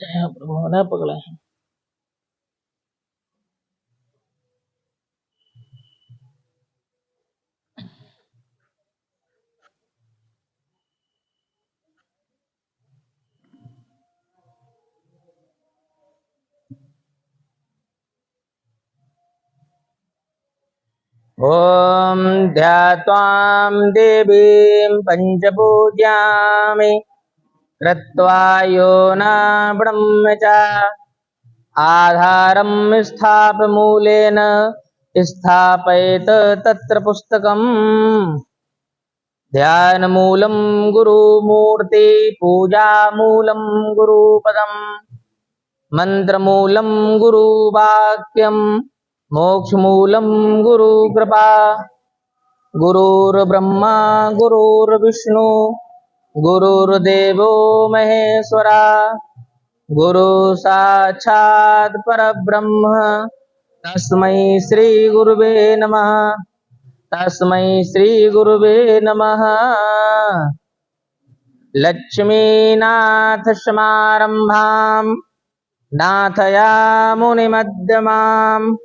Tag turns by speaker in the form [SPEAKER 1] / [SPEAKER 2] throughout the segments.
[SPEAKER 1] जय हो प्रभु, न पकड़े हैं। ॐ ध्यात्वां देवीं पञ्चपूज्यामि कृत्वा यो न ब्रह्मचा आधारं स्थापमूलेन स्थापयेत तत्र पुस्तकम् ध्यानमूलं गुरुमूर्ति पूजामूलं गुरुपदम् मंत्रमूलं गुरुवाक्यं मोक्षमूलं गुरुकृपा गुरुर्ब्रह्मा गुरुर्विष्णु गुरुर्देवो महेश्वरा गुरु साक्षात् परब्रह्म तस्मै श्री गुरुवे नमः। तस्मै श्री गुरुवे नमः। लक्ष्मीनाथ समारंभाम् नाथयामुनिमध्यमाम्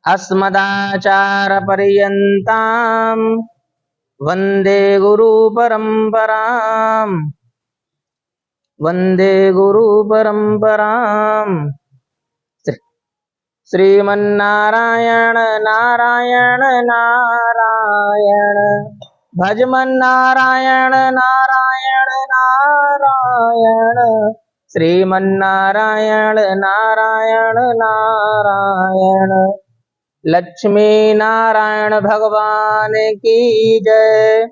[SPEAKER 1] अस्मदाचार्यपर्यन्ताम् वन्दे गुरुपरम्पराम्। वन्दे गुरुपरम्पराम्। श्रीमन्नारायण नारायण नारायण भजमन्नारायण नारायण नारायण श्रीमन्नारायण नारायण नारायण। लक्ष्मी नारायण भगवान की जय।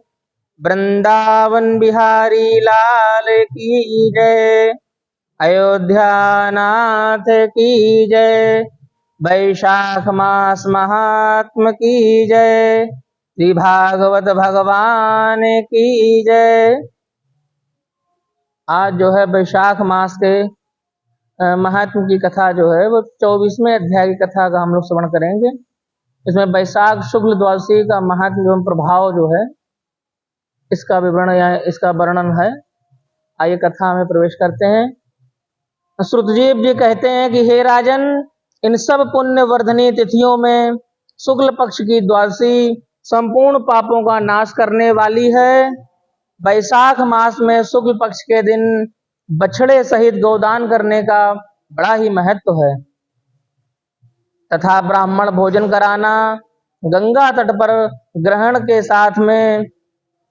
[SPEAKER 1] वृंदावन बिहारी लाल की जय। अयोध्या नाथ की जय। वैशाख मास महात्म की जय। श्री भागवत भगवान की जय। आज जो है वैशाख मास के महात्म की कथा जो है वो 24वें अध्याय की कथा का हम लोग श्रवण करेंगे। इसमें वैशाख शुक्ल द्वादशी का महात्म एवं प्रभाव जो है इसका विवरण या इसका वर्णन है। आइए कथा में प्रवेश करते हैं। श्रुतजीव जी कहते हैं कि हे राजन, इन सब पुण्य वर्धनी तिथियों में शुक्ल पक्ष की द्वादशी संपूर्ण पापों का नाश करने वाली है। वैशाख मास में शुक्ल पक्ष के दिन बछड़े सहित गोदान करने का बड़ा ही महत्व है तथा ब्राह्मण भोजन कराना, गंगा तट पर ग्रहण के साथ में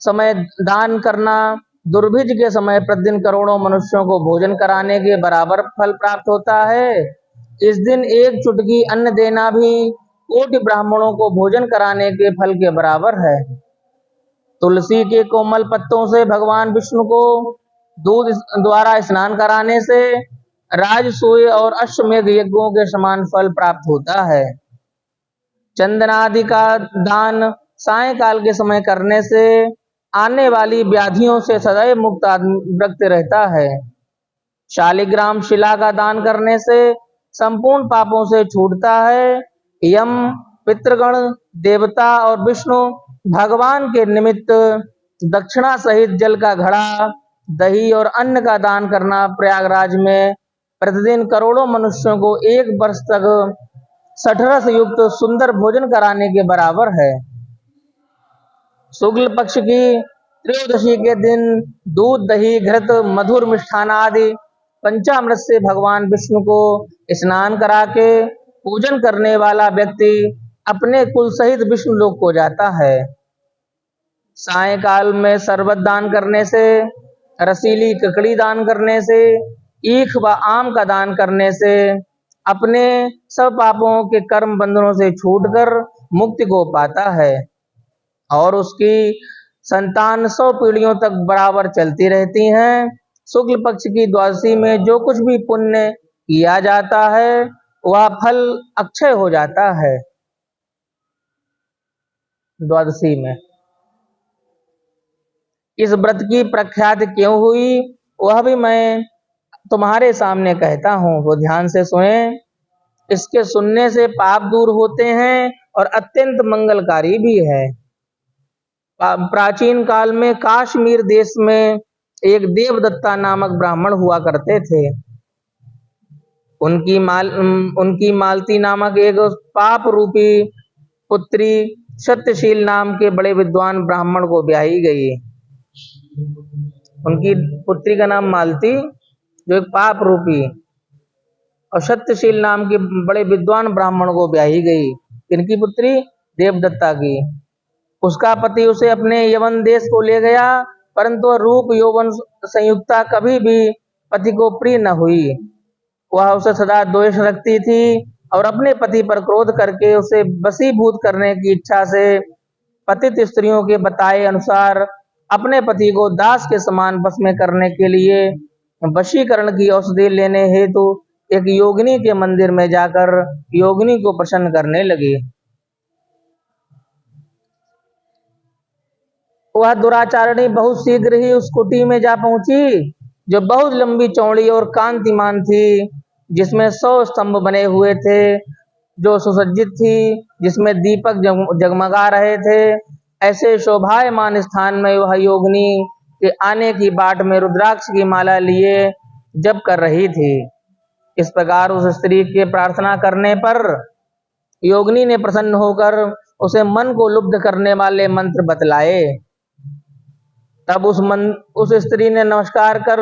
[SPEAKER 1] समय दान करना, दुर्भिक्ष के समय प्रतिदिन करोड़ों मनुष्यों को भोजन कराने के बराबर फल प्राप्त होता है। इस दिन एक चुटकी अन्न देना भी कोटि ब्राह्मणों को भोजन कराने के फल के बराबर है। तुलसी के कोमल पत्तों से भगवान विष्णु को दूध द्वारा स्नान कराने से राजसूय और अश्वमेध यज्ञों के समान फल प्राप्त होता है। चंदन आदि का दान सायंकाल के समय करने से आने वाली व्याधियों से सदैव मुक्त व्यक्ति रहता है। शालिग्राम शिला का दान करने से संपूर्ण पापों से छूटता है। यम, पितृगण, देवता और विष्णु भगवान के निमित्त दक्षिणा सहित जल का घड़ा, दही और अन्न का दान करना प्रयागराज में प्रतिदिन करोड़ों मनुष्यों को एक वर्ष तक सठरस युक्त सुंदर भोजन कराने के बराबर है। शुक्ल पक्ष की त्रयोदशी के दिन दूध, दही, घृत, मधुर मिष्ठान आदि पंचामृत से भगवान विष्णु को स्नान करा के पूजन करने वाला व्यक्ति अपने कुल सहित विष्णु लोक को जाता है। सायंकाल में शरबत दान करने से, रसीली ककड़ी दान करने से, ईख व आम का दान करने से अपने सब पापों के कर्म बंधनों से छूटकर मुक्ति को पाता है और उसकी संतान 100 पीढ़ियों तक बराबर चलती रहती हैं। शुक्ल पक्ष की द्वादशी में जो कुछ भी पुण्य किया जाता है वह फल अक्षय हो जाता है। द्वादशी में इस व्रत की प्रख्याति क्यों हुई वह भी मैं तुम्हारे सामने कहता हूँ, वो ध्यान से सुने। इसके सुनने से पाप दूर होते हैं और अत्यंत मंगलकारी भी है। प्राचीन काल में काश्मीर देश में एक देवदत्ता नामक ब्राह्मण हुआ करते थे। उनकी मालती नामक एक पाप रूपी पुत्री सत्यशील नाम के बड़े विद्वान ब्राह्मण को ब्याही गई। उनकी पुत्री का नाम मालती, जो एक पाप रूपी और सत्यशील नाम के बड़े विद्वान ब्राह्मण को ब्याही गई। इनकी पुत्री देवदत्ता की। उसका पति उसे अपने यवन देश को ले गया, परंतु रूप यौवन संयुक्ता कभी भी पति को प्रिय न हुई। वह उसे सदा द्वेष रखती थी और अपने पति पर क्रोध करके उसे वशीभूत करने की इच्छा से पतित स्त्रियों के बताए अनुसार अपने पति को दास के समान बस में करने के लिए वशीकरण की औषधि लेने हेतु एक योगिनी के मंदिर में जाकर योगिनी को प्रसन्न करने लगी। वह दुराचारिणी बहुत शीघ्र ही उस कुटी में जा पहुंची, जो बहुत लंबी चौड़ी और कांतिमान थी, जिसमें 100 स्तंभ बने हुए थे, जो सुसज्जित थी, जिसमें दीपक जगमगा रहे थे। ऐसे शोभायमान स्थान में वह योगिनी के आने की बाट में रुद्राक्ष की माला लिए जप कर रही थी। इस प्रकार उस स्त्री के प्रार्थना करने पर योगिनी ने प्रसन्न होकर उसे मन को लुब्ध करने वाले मंत्र बतलाए। तब उस स्त्री ने नमस्कार कर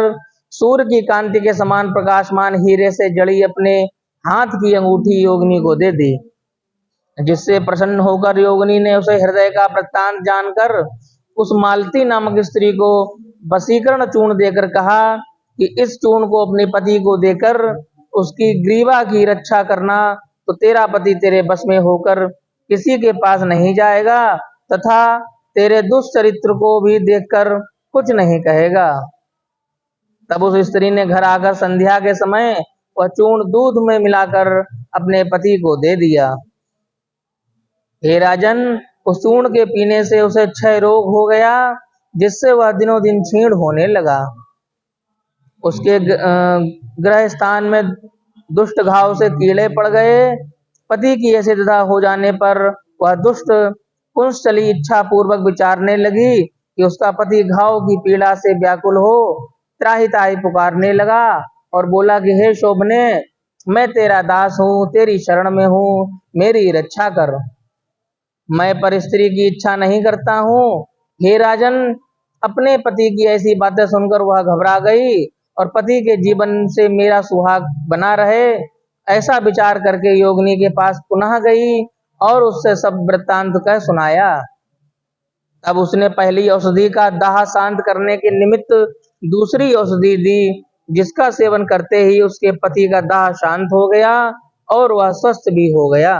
[SPEAKER 1] सूर्य की कांति के समान प्रकाशमान हीरे से जड़ी अपने हाथ की अंगूठी योगिनी को दे दी, जिससे प्रसन्न होकर योगिनी ने उसे हृदय का वृत्तांत जानकर उस मालती नामक स्त्री को वशीकरण चूर्ण देकर कहा कि इस चूर्ण को अपने पति को देकर उसकी ग्रीवा की रक्षा करना, तो तेरा पति तेरे बस में होकर किसी के पास नहीं जाएगा तथा तेरे दुष्चरित्र को भी देखकर कुछ नहीं कहेगा। तब उस स्त्री ने घर आकर संध्या के समय वह चूर्ण दूध में मिलाकर अपने पति को दे दिया। हे राजन, उस चूर्ण के पीने से उसे क्षय रोग हो गया, जिससे वह दिनों दिन क्षीण होने लगा। उसके गृह स्थान में दुष्ट घाव से कीड़े पड़ गए। पति की ऐसी दशा हो जाने पर वह दुष्ट कुंसली इच्छा पूर्वक विचारने लगी कि उसका पति घाव की पीड़ा से व्याकुल हो त्राहि त्राहि पुकारने लगा और बोला कि हे शोभने, मैं तेरा दास हूँ, तेरी शरण में हूँ, मेरी रक्षा कर। मैं पर स्त्री की इच्छा नहीं करता हूँ। हे राजन, अपने पति की ऐसी बातें सुनकर वह घबरा गई और पति के जीवन से मेरा सुहाग बना रहे, ऐसा विचार करके योगिनी के पास पुनः गई और उससे सब वृत्तांत कह सुनाया। तब उसने पहली औषधि का दाह शांत करने के निमित्त दूसरी औषधि दी, जिसका सेवन करते ही उसके पति का दाह शांत हो गया और वह स्वस्थ भी हो गया।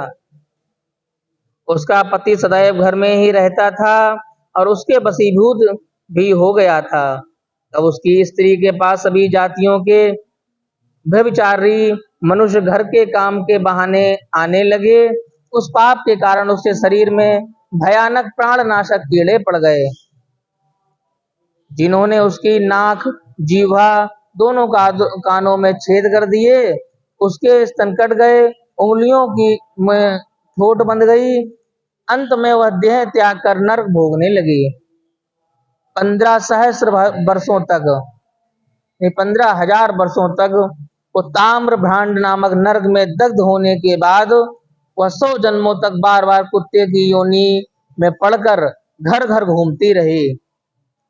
[SPEAKER 1] उसका पति सदैव घर में ही रहता था और उसके वशीभूत भी हो गया था। तब उसकी स्त्री के पास सभी जातियों के व्यभिचारी मनुष्य घर के काम के बहाने आने लगे। उस पाप के कारण उसके शरीर में भयानक प्राणनाशक कीड़े पड़ गए, जिन्होंने उसकी नाक, जीवा दोनों कानों में छेद कर दिए। उसके स्तन कट गए, उंगलियों की में ठोट बंध गई। अंत में वह देह त्याग कर नरक भोगने लगी। 15 सहस्र वर्षों तक, 15,000 वर्षों तक वो ताम्र भांड नामक नरक में दग्ध होने के बाद वह 100 जन्मों तक बार बार कुत्ते की योनि में पड़कर घर घर घूमती रही।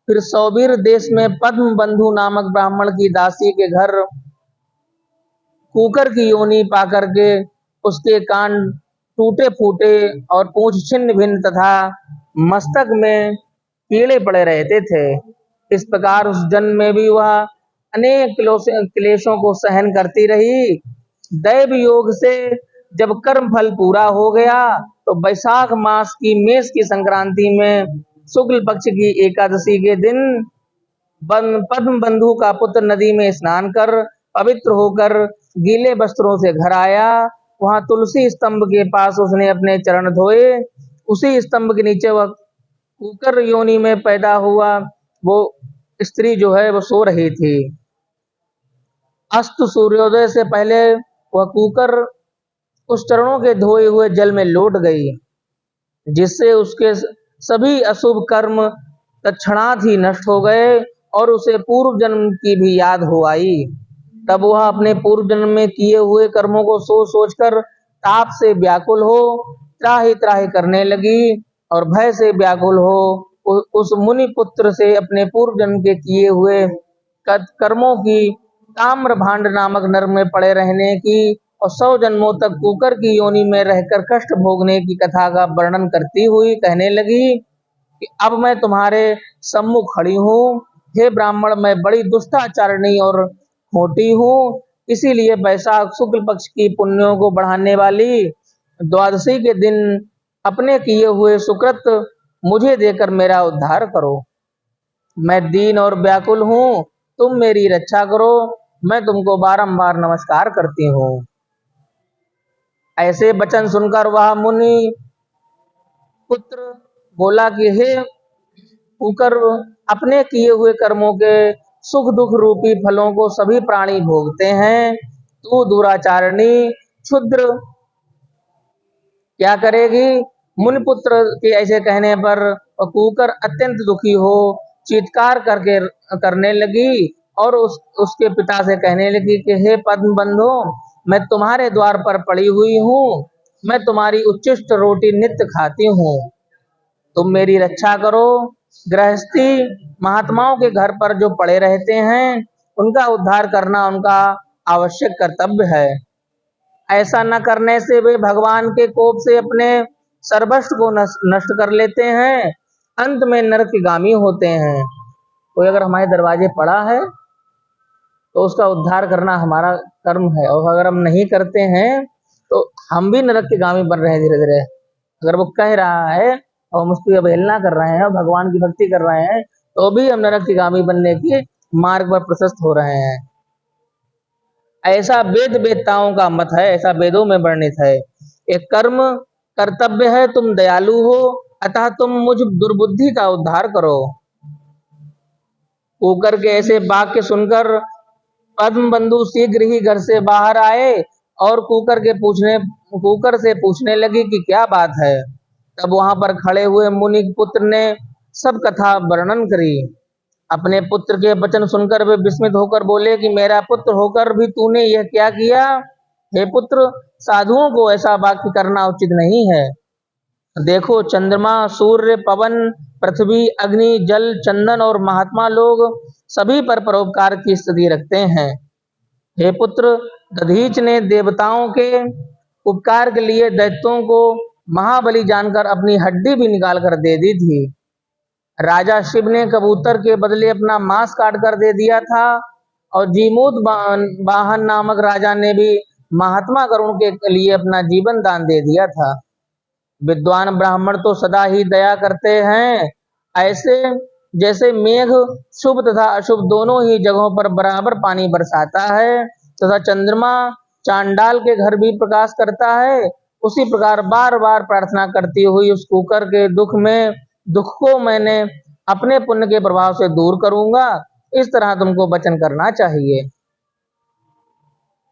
[SPEAKER 1] फिर सौबीर देश में पद्म बंधु नामक ब्राह्मण की दासी के घर कुकर की योनि पाकर के उसके कान टूटे फूटे और पूंछ छिन्न भिन्न तथा मस्तक में कीड़े पड़े रहते थे। इस प्रकार उस जन्म में भी वह अनेक क्लेशों को सहन करती रही। दैव योग से जब कर्म फल पूरा हो गया तो वैशाख मास की मेष की संक्रांति में शुक्ल पक्ष की एकादशी के दिन पद्म बंधु का पुत्र नदी में स्नान कर पवित्र होकर गीले वस्त्रों से घर आया। वहां तुलसी स्तंभ के पास उसने अपने चरण धोए। उसी स्तंभ के नीचे वह कुकर योनि में पैदा हुआ वो स्त्री जो है वो सो रही थी। अस्त सूर्योदय से पहले वह कुकर उस चरणों के धोए हुए जल में लौट गई, जिससे उसके सभी अशुभ कर्म तत्क्षणात ही नष्ट हो गए और उसे पूर्व जन्म की भी याद हो आई। तब वह अपने पूर्व जन्म में किए हुए कर्मों को सोच सोचकर ताप से व्याकुल हो त्राहि त्राहि करने लगी और भय से व्याकुल हो उस मुनि पुत्र से अपने पूर्व जन्म के किए हुए कर्मों की ताम्र भांड नामक नर्क में पड़े रहने की और 100 जन्मों तक कुकर की योनि में रहकर कष्ट भोगने की कथा का वर्णन करती हुई कहने लगी कि अब मैं तुम्हारे सम्मुख खड़ी हूँ। हे ब्राह्मण, मैं बड़ी दुष्टाचारिणी और खोटी हूँ, इसीलिए वैशाख शुक्ल पक्ष की पुण्यों को बढ़ाने वाली द्वादशी के दिन अपने किए हुए सुकृत मुझे देकर मेरा उद्धार करो। मैं दीन और व्याकुल हूँ, तुम मेरी रक्षा करो, मैं तुमको बारंबार नमस्कार करती हूँ। ऐसे वचन सुनकर वह मुनि पुत्र बोला कि हे कुकर, अपने किए हुए कर्मों के सुख दुख रूपी फलों को सभी प्राणी भोगते हैं, तू दुराचारिणी क्षुद्र क्या करेगी। मुनि पुत्र के ऐसे कहने पर कुकर अत्यंत दुखी हो चीत्कार करने लगी और उसके पिता से कहने लगी कि हे पद्म बंधु, मैं तुम्हारे द्वार पर पड़ी हुई हूँ, मैं तुम्हारी उच्छिष्ट रोटी नित्य खाती हूँ, तुम मेरी रक्षा करो। गृहस्थी महात्माओं के घर पर जो पड़े रहते हैं उनका उद्धार करना उनका आवश्यक कर्तव्य है। ऐसा न करने से वे भगवान के कोप से अपने सर्वस्व को नष्ट कर लेते हैं, अंत में नरकगामी होते हैं। कोई अगर हमारे दरवाजे पड़ा है तो उसका उद्धार करना हमारा कर्म है, और अगर हम नहीं करते हैं तो हम भी नरक के गामी बन रहे हैं धीरे धीरे। अगर वो कह रहा है और हम उसकी अवहेलना कर रहे हैं, भगवान की भक्ति कर रहे हैं, तो भी हम नरक के गामी बनने के मार्ग पर प्रशस्त हो रहे हैं। ऐसा वेद वेदताओं का मत है, ऐसा वेदों में वर्णित है। एक कर्म कर्तव्य है, तुम दयालु हो, अतः तुम मुझ दुर्बुद्धि का उद्धार करो। कुकर के ऐसे वाक्य सुनकर पद्म बंधु शीघ्र ही घर से बाहर आए और कुकर से पूछने लगी कि क्या बात है। तब वहां पर खड़े हुए मुनि पुत्र ने सब कथा वर्णन करी। अपने पुत्र के वचन सुनकर वे विस्मित होकर बोले कि मेरा पुत्र होकर भी तूने यह क्या किया। हे पुत्र, साधुओं को ऐसा वाक्य करना उचित नहीं है। देखो, चंद्रमा, सूर्य, पवन, पृथ्वी, अग्नि, जल, चंदन और महात्मा लोग सभी पर परोपकार की स्थिति रखते हैं। हे पुत्र, दधीच ने देवताओं के उपकार के लिए दैत्यों को महाबली जानकर अपनी हड्डी भी निकाल कर दे दी थी। राजा शिव ने कबूतर के बदले अपना मांस काट कर दे दिया था, और जीमूत वाहन नामक राजा ने भी महात्मा करुण के लिए अपना जीवन दान दे दिया था। विद्वान ब्राह्मण तो सदा ही दया करते हैं, ऐसे जैसे मेघ शुभ तथा अशुभ दोनों ही जगहों पर बराबर पानी बरसाता है तथा चंद्रमा चांडाल के घर भी प्रकाश करता है, उसी प्रकार बार बार प्रार्थना करती हुई उस कुकर के दुख को मैंने अपने पुण्य के प्रभाव से दूर करूंगा। इस तरह तुमको वचन करना चाहिए।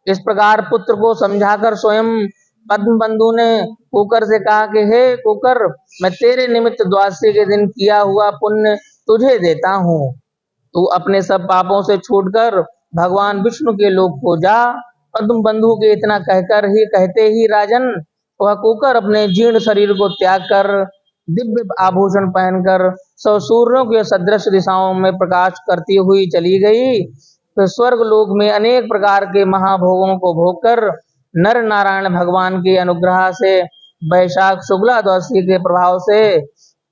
[SPEAKER 1] इस प्रकार पुत्र को समझाकर स्वयं पद्म बंधु ने कुकर से कहा कि हे कुकर, मैं तेरे निमित्त द्वादशी के दिन किया हुआ पुण्य तुझे देता हूँ। तू अपने सब पापों से छूटकर भगवान विष्णु के लोक को जा। पद्म बंधु के इतना कहते ही राजन, वह कुकर अपने जीर्ण शरीर को त्याग कर दिव्य आभूषण पहनकर 100 सूर्यों के सदृश दिशाओं में प्रकाश करती हुई चली गई। तो स्वर्ग लोक में अनेक प्रकार के महाभोगों को भोगकर नर नारायण भगवान के अनुग्रह से वैशाख शुक्ला द्वादशी के प्रभाव से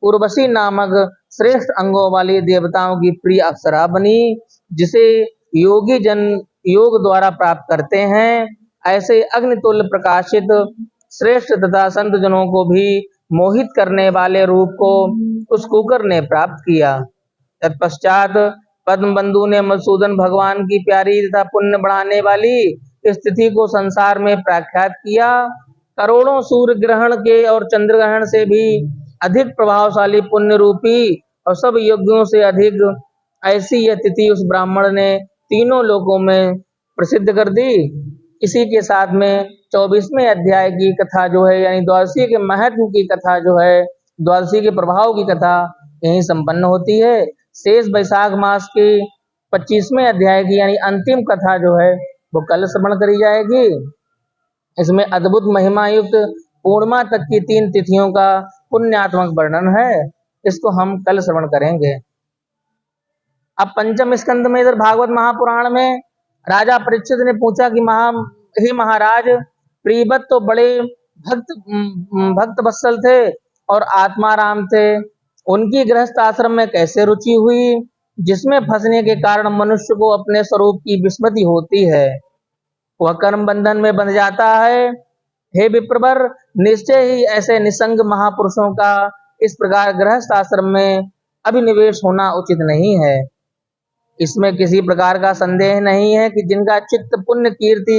[SPEAKER 1] उर्वशी नामक श्रेष्ठ अंगों वाली देवताओं की प्रिय अप्सरा बनी, जिसे योगी जन योग द्वारा प्राप्त करते हैं। ऐसे अग्नितुल्य प्रकाशित श्रेष्ठ तथा संत जनों को भी मोहित करने वाले रूप को उस कुकर ने प्राप्त किया। तत्पश्चात पद्म बंधु ने मधुसूदन भगवान की प्यारी तथा पुण्य बढ़ाने वाली स्थिति को संसार में प्रख्यात किया। करोड़ों सूर्य ग्रहण के और चंद्र ग्रहण से भी अधिक प्रभावशाली पुण्य रूपी और सब यज्ञों से अधिक ऐसी यह तिथि उस ब्राह्मण ने तीनों लोकों में प्रसिद्ध कर दी। इसी के साथ में 24वें अध्याय की कथा जो है, यानी द्वादशी के महत्व की कथा जो है, द्वादशी के प्रभाव की कथा यहीं संपन्न होती है। शेष वैशाख मास की 25वें अध्याय की यानी अंतिम कथा जो है वो कल श्रवण करी जाएगी। इसमें अद्भुत महिमा युक्त पूर्णिमा तक की 3 तिथियों का पुण्यात्मक वर्णन है, इसको हम कल श्रवण करेंगे। अब पंचम स्कंद में इधर भागवत महापुराण में राजा परीक्षित ने पूछा कि हे महाराज, प्रीबत तो बड़े भक्त वत्सल थे और आत्माराम थे, उनकी गृहस्थ आश्रम में कैसे रुचि हुई जिसमें फंसने के कारण मनुष्य को अपने स्वरूप की विस्मृति होती है, वह कर्म बंधन में बंध जाता है। हे विप्रवर, निश्चय ही ऐसे निसंग महापुरुषों का इस प्रकार गृहस्थ आश्रम में अभिनिवेश होना उचित नहीं है। इसमें किसी प्रकार का संदेह नहीं है कि जिनका चित्त पुण्य कीर्ति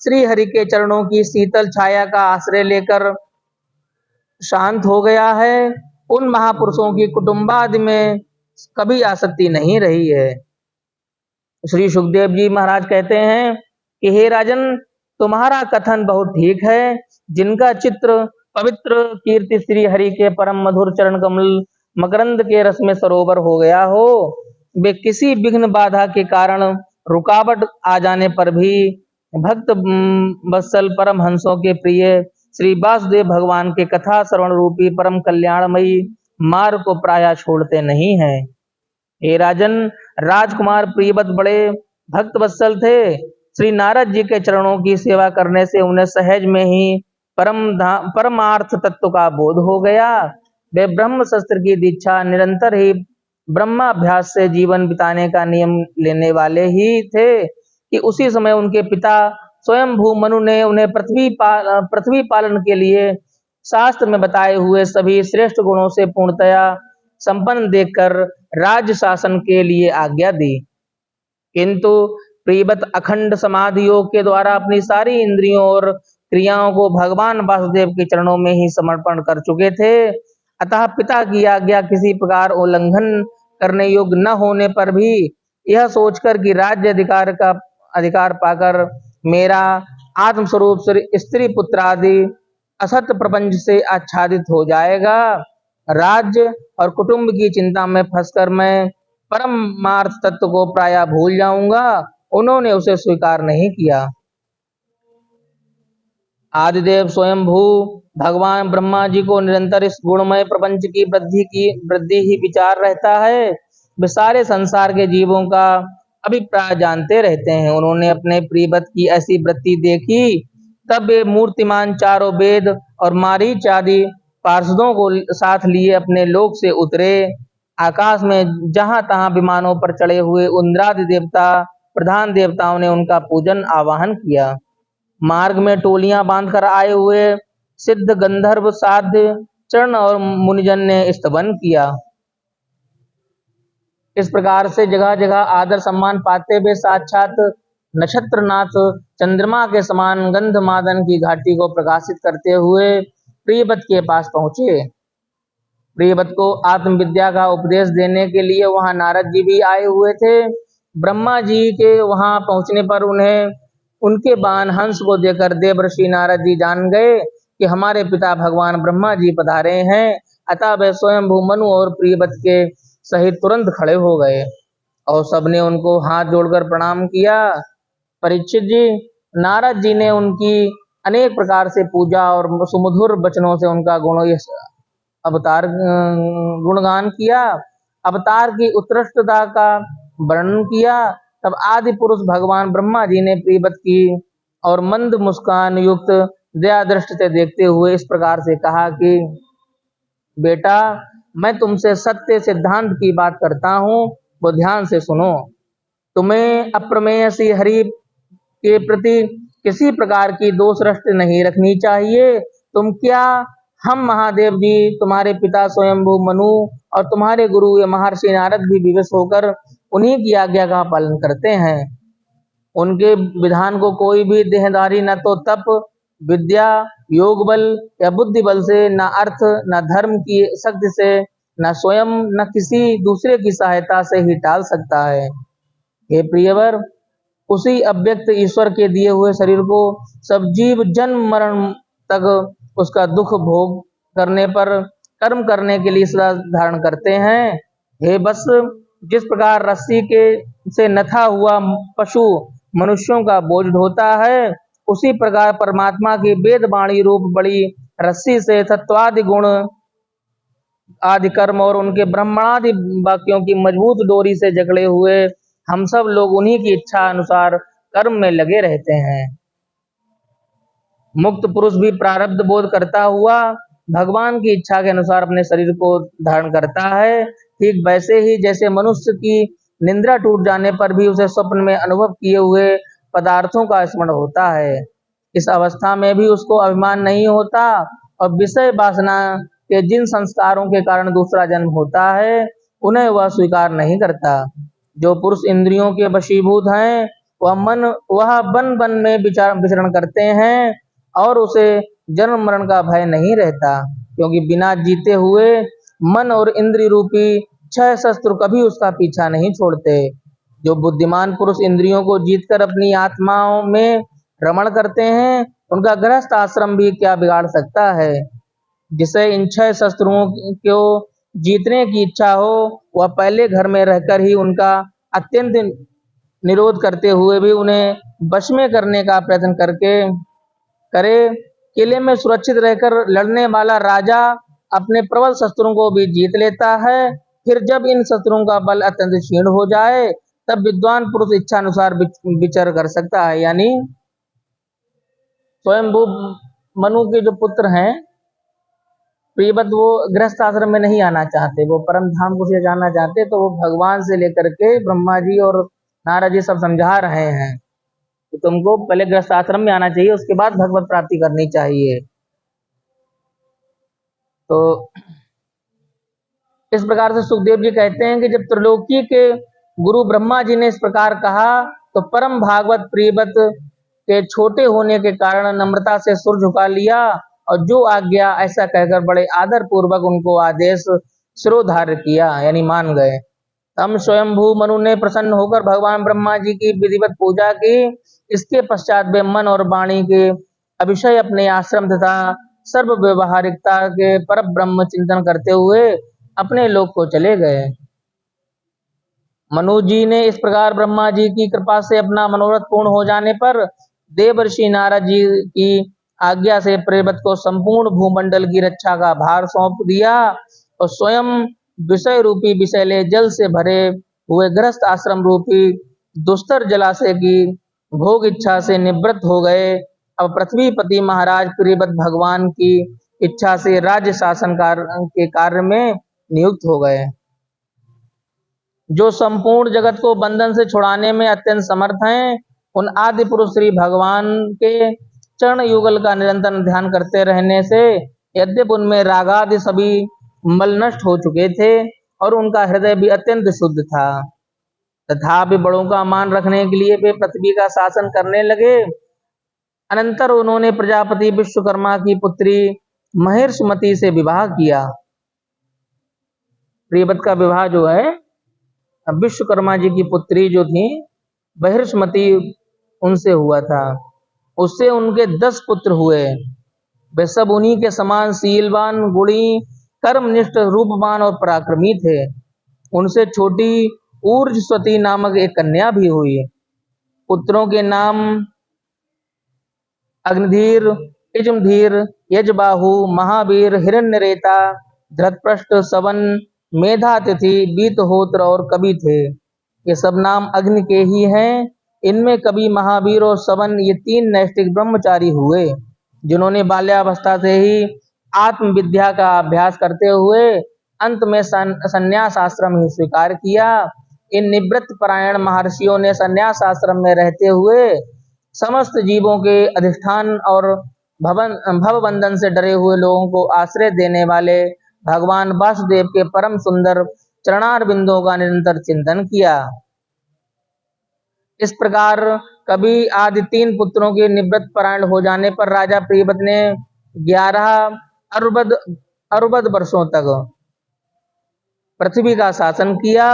[SPEAKER 1] श्री हरि के चरणों की शीतल छाया का आश्रय लेकर शांत हो गया है, उन महापुरुषों की कुटुंबादि में कभी आसक्ति नहीं रही है। श्री सुखदेव जी महाराज कहते हैं कि हे राजन, तुम्हारा कथन बहुत ठीक है। जिनका चित्र पवित्र कीर्ति श्री हरि के परम मधुर चरण कमल मकरंद के रस में सरोवर हो गया हो, वे किसी विघ्न बाधा के कारण रुकावट आ जाने पर भी भक्त वत्सल परम हंसों के प्रिय श्री वासुदेव भगवान के कथा श्रवण रूपी परम कल्याणमयी मार्ग को प्रायः छोड़ते नहीं हैं। हे राजन, राजकुमार प्रियवत बड़े भक्त वत्सल थे। श्री नारद जी के चरणों की सेवा करने से उन्हें सहज में ही परमार्थ तत्व का बोध हो गया। वे ब्रह्म शस्त्र की दीक्षा निरंतर ही ब्रह्माभ्यास से जीवन बिताने का नियम लेने वाले ही थे कि उसी समय उनके पिता स्वयंभू मनु ने उन्हें पृथ्वी पालन के लिए शास्त्र में बताए हुए सभी श्रेष्ठ गुणों से पूर्णतया संपन्न देखकर राज्य शासन के लिए आज्ञा दी। किंतु प्रीबत अखंड समाधि योग के द्वारा अपनी सारी इंद्रियों और क्रियाओं को भगवान वासुदेव के चरणों में ही समर्पण कर चुके थे। अतः पिता की आज्ञा किसी प्रकार उल्लंघन करने योग्य न होने पर भी यह सोचकर कि राज्य अधिकार पाकर मेरा आत्मस्वरूप स्त्री पुत्र आदि असत्य प्रपंच से आच्छादित हो जाएगा, राज्य और कुटुंब की चिंता में फंसकर मैं परमार्थ तत्व को प्रायः भूल जाऊंगा, उन्होंने उसे स्वीकार नहीं किया। आदिदेव स्वयंभू भगवान ब्रह्मा जी को निरंतर इस गुणमय प्रपंच की वृद्धि ही विचार रहता है। वे सारे संसार के जीवों का अभिप्राय जानते रहते हैं। उन्होंने अपने प्रीबत की ऐसी वृत्ति देखी, तब वे मूर्तिमान चारों वेद और मारीच आदि पार्षदों को साथ लिए अपने लोक से उतरे। आकाश में जहां तहां विमानों पर चढ़े हुए इंद्रादि देवता प्रधान देवताओं ने उनका पूजन आवाहन किया। मार्ग में टोलियां बांधकर आए हुए सिद्ध गंधर्व साध्य चरण और मुनिजन ने स्तवन किया। इस प्रकार से जगह जगह आदर सम्मान पाते हुए साक्षात नक्षत्रनाथ चंद्रमा के समान गंधमादन की घाटी को प्रकाशित करते हुए प्रियव्रत के पास पहुंचे। प्रियव्रत को आत्मविद्या का उपदेश देने के लिए वहां नारद जी भी आए हुए थे। ब्रह्मा जी के वहां पहुंचने पर उन्हें उनके वाहन हंस को देखकर देवर्षि नारद जी जान गए कि हमारे पिता भगवान ब्रह्मा जी पधारे हैं। अतः वे स्वयंभू मनु और प्रियव्रत के सहित तुरंत खड़े हो गए और सबने उनको हाथ जोड़कर प्रणाम किया। परीक्षित जी, नारद जी ने उनकी अनेक प्रकार से पूजा और सुमधुर वचनों से उनका गुणगान किया, अवतार की उत्कृष्टता का वर्णन किया। तब आदि पुरुष भगवान ब्रह्मा जी ने प्रियव्रत की और मंद मुस्कान युक्त दया दृष्टि से देखते हुए इस प्रकार से कहा कि बेटा, मैं तुमसे सत्य सिद्धांत की बात करता हूँ, वो ध्यान से सुनो। तुम्हें अप्रमेय श्री हरि के प्रति किसी प्रकार की दोष दृष्टि नहीं रखनी चाहिए। तुम क्या, हम महादेव जी, तुम्हारे पिता स्वयंभू मनु और तुम्हारे गुरु महर्षि नारद भी विवश होकर उन्हीं की आज्ञा का पालन करते हैं। उनके विधान को कोई भी देहधारी न तो तप, विद्या, योग बल या बुद्धि बल से, न अर्थ, न धर्म की शक्ति से, न स्वयं, न किसी दूसरे की सहायता से ही टाल सकता है। हे प्रियवर, उसी अव्यक्त ईश्वर के दिए हुए शरीर को सब जीव जन्म मरण तक उसका दुख भोग करने पर कर्म करने के लिए सदा धारण करते हैं। हे बस, जिस प्रकार रस्सी के से नथा हुआ पशु मनुष्यों का बोझ ढोता है, उसी प्रकार परमात्मा की वेद वाणी रूप बड़ी रस्सी से तत्वादि गुण आदि कर्म और उनके ब्रह्मणादि वाक्यों की मजबूत डोरी से जकड़े हुए हम सब लोग उन्हीं की इच्छा अनुसार कर्म में लगे रहते हैं। मुक्त पुरुष भी प्रारब्ध बोध करता हुआ भगवान की इच्छा के अनुसार अपने शरीर को धारण करता है। ठीक वैसे ही जैसे मनुष्य की निंद्रा टूट जाने पर भी उसे स्वप्न में अनुभव किए हुए पदार्थों का स्मरण होता है, इस अवस्था में भी उसको अभिमान नहीं होता और विषय वासना के जिन संस्कारों के कारण दूसरा जन्म होता है उन्हें वह स्वीकार नहीं करता। जो पुरुष इंद्रियों के वशीभूत हैं वह वन वन में विचरण करते हैं और उसे जन्म मरण का भय नहीं रहता, क्योंकि बिना जीते हुए मन और इंद्रिय रूपी 6 शस्त्र कभी उसका पीछा नहीं छोड़ते। जो बुद्धिमान पुरुष इंद्रियों को जीतकर अपनी आत्माओं में रमण करते हैं उनका गृहस्थ आश्रम भी क्या बिगाड़ सकता है। जिसे इन 6 शस्त्रों को जीतने की इच्छा हो वह पहले घर में रहकर ही उनका अत्यंत निरोध करते हुए भी उन्हें वश में करने का प्रयत्न करे। किले में सुरक्षित रहकर लड़ने वाला राजा अपने प्रबल शस्त्रों को भी जीत लेता है। फिर जब इन शस्त्रों का बल अत्यंत क्षीण हो जाए तब विद्वान पुरुष इच्छा अनुसार विचर कर सकता है। यानी स्वयंभू मनु के जो पुत्र हैं प्रियव्रत वो गृहस्थ आश्रम में नहीं आना चाहते, वो परम धाम को से जाना चाहते, तो वो भगवान से लेकर के ब्रह्मा जी और नारद जी सब समझा रहे हैं कि तुमको पहले गृहस्थ आश्रम में आना चाहिए, उसके बाद भगवत प्राप्ति करनी चाहिए। तो इस प्रकार से सुखदेव जी कहते हैं कि जब त्रिलोकी के गुरु ब्रह्मा जी ने इस प्रकार कहा तो परम भागवत प्रियव्रत के छोटे होने के कारण नम्रता से सुर झुका लिया और जो आज्ञा ऐसा कहकर बड़े आदर पूर्वक उनको आदेश शिरोधार्य किया, यानी मान गए। हम स्वयंभू मनु ने प्रसन्न होकर भगवान ब्रह्मा जी की विधिवत पूजा की। इसके पश्चात वे मन और वाणी के अभिषय अपने आश्रम तथा सर्व व्यवहारिकता के पर ब्रह्म चिंतन करते हुए अपने लोक को चले गए। मनु जी ने इस प्रकार ब्रह्मा जी की कृपा से अपना मनोरथ पूर्ण हो जाने पर देवर्षि नारद जी की आज्ञा से प्रियव्रत को संपूर्ण भूमंडल की रक्षा का भार सौंप दिया और स्वयं विषय रूपी विषैले जल से भरे हुए गृहस्थ आश्रम रूपी दुस्तर जलाशय की भोग इच्छा से निवृत्त हो गए। अब पृथ्वीपति महाराज प्रियव्रत भगवान की इच्छा से राज्य शासन के कार्य में नियुक्त हो गए। जो संपूर्ण जगत को बंधन से छुड़ाने में अत्यंत समर्थ हैं, उन आदि पुरुष श्री भगवान के चरण युगल का निरंतर ध्यान करते रहने से यद्यपि उनमें रागादि सभी मल नष्ट हो चुके थे और उनका हृदय भी अत्यंत शुद्ध था, तथापि बड़ों का मान रखने के लिए वे पृथ्वी का शासन करने लगे। अनंतर उन्होंने प्रजापति विश्वकर्मा की पुत्री महिर्षमती से विवाह किया। प्रियव्रत का विवाह जो है विश्वकर्मा जी की पुत्री जो थी महिर्षमती उनसे हुआ था। उससे उनके 10 पुत्र हुए। वे सब उन्हीं के समान शीलवान, गुणी, कर्मनिष्ठ, रूपवान और पराक्रमी थे। उनसे छोटी ऊर्जस्वती नामक एक कन्या भी हुई। पुत्रों के नाम अग्निधीर, इजमधीर, यजबाहु, महावीर, हिरण्यरेता, धृतपृष्ठ, सवन, मेधातिथि, बीतहोत्र और कवि थे। ये सब नाम अग्नि के ही हैं। इनमें कवि, महावीर और सवन ये 3 नैष्ठिक ब्रह्मचारी हुए, जिन्होंने बाल्यावस्था से ही आत्मविद्या का अभ्यास करते हुए अंत में संन्यास आश्रम ही स्वीकार किया। इन निवृत्त परायण महर्षियों ने संन्यास आश्रम में रहते हुए समस्त जीवों के अधिष्ठान और भवबंधन से डरे हुए लोगों को आश्रय देने वाले भगवान वासुदेव के परम सुंदर चरणारविंदों का निरंतर चिंतन किया। इस प्रकार कभी आदि 3 पुत्रों के निवृत्त परायण हो जाने पर राजा प्रियव्रत ने 11 अरुबद वर्षों तक पृथ्वी का शासन किया।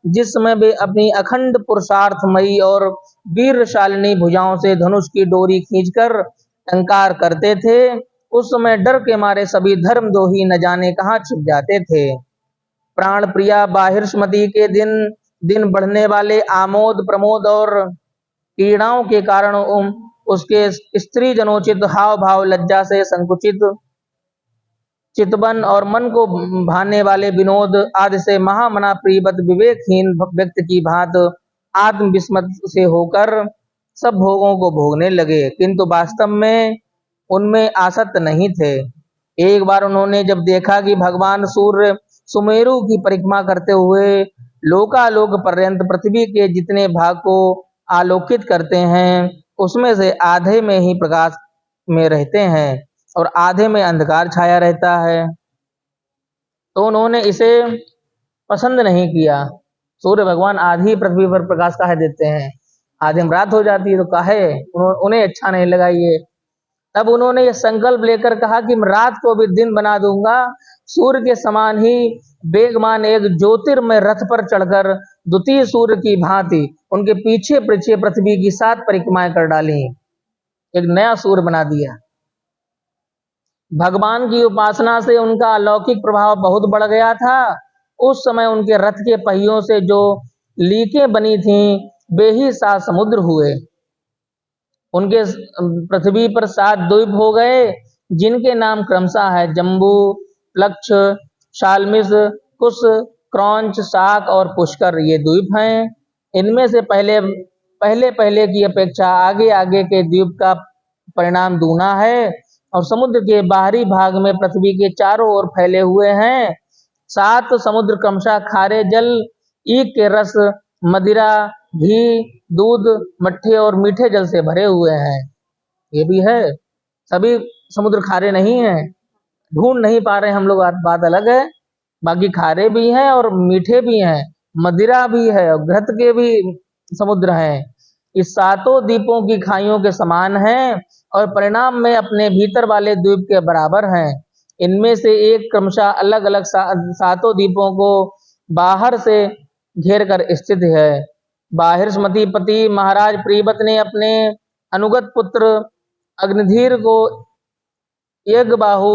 [SPEAKER 1] जिस समय वे अपनी अखंड पुरुषार्थमयी और वीरशालिनी भुजाओं से धनुष की डोरी खींचकर टंकार करते थे, उस समय डर के मारे सभी धर्मद्रोही न जाने कहां छिप जाते थे। प्राण प्रिया बाहिर्षमती के दिन दिन बढ़ने वाले आमोद प्रमोद और पीड़ाओं के कारण उसके स्त्री जनोचित हाव भाव लज्जा से संकुचित चितवन और मन को भाने वाले विनोद आदि से महामना प्रियवत विवेकहीन व्यक्ति की भांत आत्म विस्मत से होकर सब भोगों को भोगने लगे, किंतु वास्तव में उनमें आसक्त नहीं थे। एक बार उन्होंने जब देखा कि भगवान सूर्य सुमेरु की परिक्रमा करते हुए लोकालोक पर्यंत पृथ्वी के जितने भाग को आलोकित करते हैं उसमें से आधे में ही प्रकाश में रहते हैं और आधे में अंधकार छाया रहता है, तो उन्होंने इसे पसंद नहीं किया। सूर्य भगवान आधी पृथ्वी पर प्रकाश काहे देते हैं, आधे में रात हो जाती है, तो काहे उन्हें अच्छा नहीं लगा ये। तब उन्होंने ये संकल्प लेकर कहा कि मैं रात को भी दिन बना दूंगा, सूर्य के समान ही वेगमान एक ज्योतिर्मय रथ पर चढ़कर द्वितीय सूर्य की भांति उनके पीछे पीछे पृथ्वी की 7 परिक्रमाएं कर डाली, एक नया सूर्य बना दिया। भगवान की उपासना से उनका अलौकिक प्रभाव बहुत बढ़ गया था। उस समय उनके रथ के पहियों से जो लीकें बनी थीं वे ही 7 समुद्र हुए। उनके पृथ्वी पर 7 द्वीप हो गए, जिनके नाम क्रमशः है जम्बू, प्लक्ष, शाल्मिस, कुश, क्रौंच, शाक और पुष्कर। ये द्वीप हैं। इनमें से पहले की अपेक्षा आगे आगे के द्वीप का परिणाम दूना है और समुद्र के बाहरी भाग में पृथ्वी के चारों ओर फैले हुए हैं। 7 समुद्र क्रमशः खारे जल, ईख के रस, मदिरा, घी, दूध, मट्ठे और मीठे जल से भरे हुए हैं। ये भी है, सभी समुद्र खारे नहीं हैं, ढूंढ नहीं पा रहे हम लोग, बात अलग है। बाकी खारे भी हैं और मीठे भी हैं, मदिरा भी है और घृत के भी समुद्र हैं। इस 7 द्वीपों की खाइयों के समान हैं और परिणाम में अपने भीतर वाले द्वीप के बराबर हैं। इनमें से एक क्रमशः अलग अलग 7 द्वीपों को बाहर से घेर कर स्थित है। बाहिर्ष्मतिपति महाराज प्रियव्रत ने अपने अनुगत पुत्र अग्निधीर को यज्ञबाहु,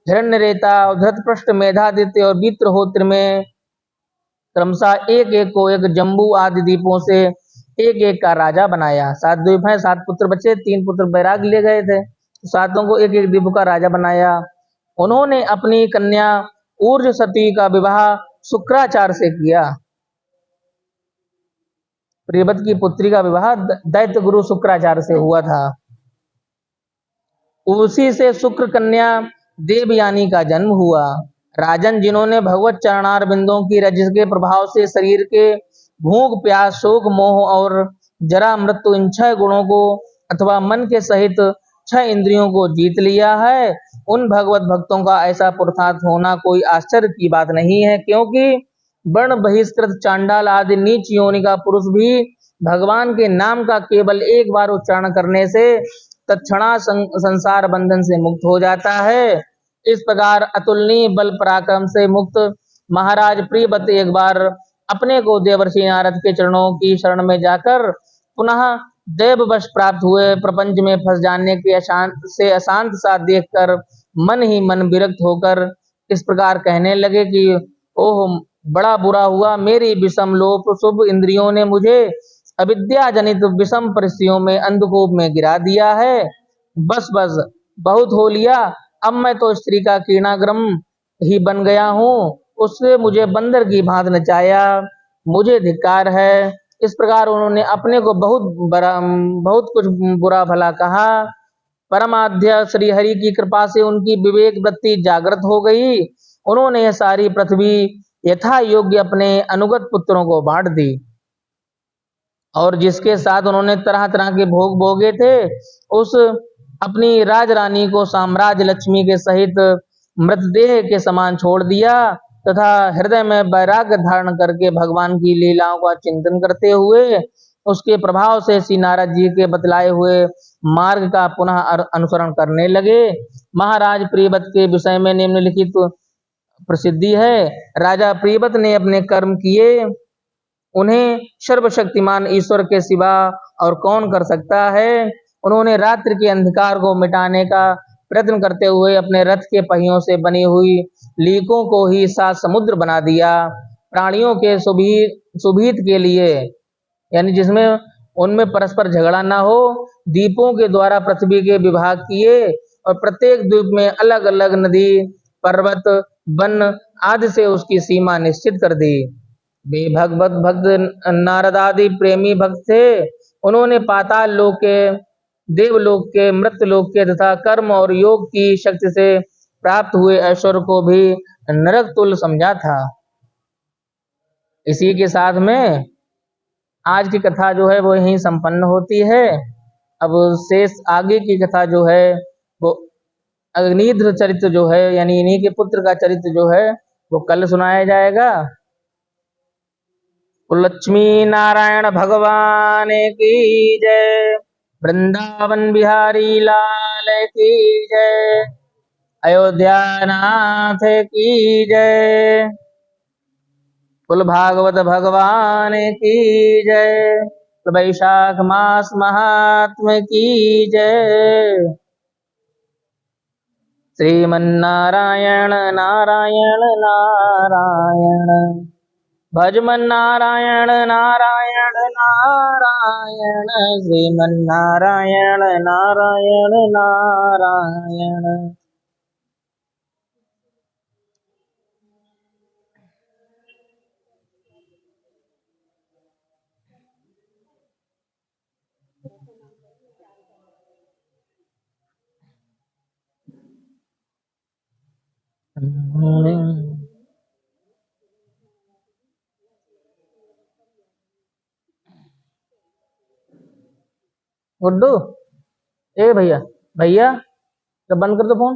[SPEAKER 1] हिरण्यरेता, धृतपृष्ठ, मेधादित्य और वित्रहोत्र में क्रमशः एक एक को एक जम्बू आदि द्वीपों से एक एक का राजा बनाया। 7 द्वीप हैं, 7 पुत्र बचे, 3 पुत्र बैराग ले गए थे, 7 को एक एक द्वीप का राजा बनाया। उन्होंने अपनी कन्या ऊर्जसती का विवाह शुक्राचार्य से किया। प्रियव्रत की पुत्री का विवाह दैत्य गुरु शुक्राचार्य से हुआ था। उसी से शुक्र कन्या देवयानी का जन्म हुआ। राजन, जिन्होंने भगवत चरणार बिंदों की रजस के प्रभाव से शरीर के भूख, प्यास, शोक, मोह और जरा मृत्यु इन 6 गुणों को अथवा मन के सहित 6 इंद्रियों को जीत लिया है, उन भगवत भक्तों का ऐसा पुरुषार्थ होना कोई आश्चर्य की बात नहीं है, क्योंकि वर्ण बहिष्कृत चांडाल आदि नीच योनि का पुरुष भी भगवान के नाम का केवल एक बार उच्चारण करने से तत्क्षणात संसार बंधन से मुक्त हो जाता है। इस प्रकार अतुलनीय बल पराक्रम से मुक्त महाराज प्रियव्रत एक बार अपने को देवर्षि नारद के चरणों की शरण में जाकर पुनः देववश प्राप्त हुए। प्रपंच में फंस जाने के अशांत सा देखकर मन ही मन विरक्त होकर इस प्रकार कहने लगे कि ओह, बड़ा बुरा हुआ, मेरी विषम लोप शुभ इंद्रियों ने मुझे अविद्या जनित विषम परिस्थितियों में अंधकूप में गिरा दिया है। बस बस, बहुत हो लिया, अब मैं तो स्त्री का कीर्णाग्रम ही बन गया हूँ, उससे मुझे बंदर की भांति नचाया, मुझे धिक्कार है। इस प्रकार उन्होंने अपने को बहुत कुछ बुरा भला कहा। परमाध्य श्री हरि की कृपा से उनकी विवेक वृत्ति जागृत हो गई। उन्होंने यह सारी पृथ्वी यथा योग्य अपने अनुगत पुत्रों को बांट दी और जिसके साथ उन्होंने तरह तरह के भोग भोगे थे, उस अपनी राजरानी को साम्राज्य लक्ष्मी के सहित मृतदेह के समान छोड़ दिया तथा हृदय में वैराग्य धारण करके भगवान की लीलाओं का चिंतन करते हुए उसके प्रभाव से श्री नारद जी के बतलाए हुए मार्ग का पुनः अनुसरण करने लगे। महाराज प्रियव्रत के विषय में निम्नलिखित प्रसिद्धि है। राजा प्रियव्रत ने अपने कर्म किए, उन्हें सर्वशक्तिमान ईश्वर के सिवा और कौन कर सकता है। उन्होंने रात्रि के अंधकार को मिटाने का प्रयत्न करते हुए अपने रथ के पहियों से बनी हुई लीकों को ही 7 समुद्र बना दिया। प्राणियों के सुभीत के लिए, यानी जिसमें उनमें परस्पर झगड़ा ना हो, द्वीपों के द्वारा पृथ्वी के विभाग किए और प्रत्येक द्वीप में अलग अलग नदी, पर्वत, वन आदि से उसकी सीमा निश्चित कर दी। वे भगवत भक्त नारद आदि प्रेमी भक्त थे। उन्होंने पाताल लोक के, देवलोक के, मृत्यलोक के तथा कर्म और योग की शक्ति से प्राप्त हुए ऐश्वर्य को भी नरक तुल्य समझा था। इसी के साथ में आज की कथा जो है वो यहीं संपन्न होती है। अब शेष आगे की कथा जो है वो अग्निध्र चरित्र जो है यानी इन्हीं के पुत्र का चरित्र जो है वो कल सुनाया जाएगा। लक्ष्मी नारायण भगवान की जय, वृंदावन बिहारी लाल की जय, अयोध्या नाथ की जय, कुल भागवत भगवान की जय, वैशाख मास महात्म की जय। श्रीमन्नारायण नारायण नारायण, भजमन नारायण नारायण नारायण, श्रीमन्नारायण नारायण नारायण। गुड्डू, ए भैया, भैया जब बंद कर दो फोन।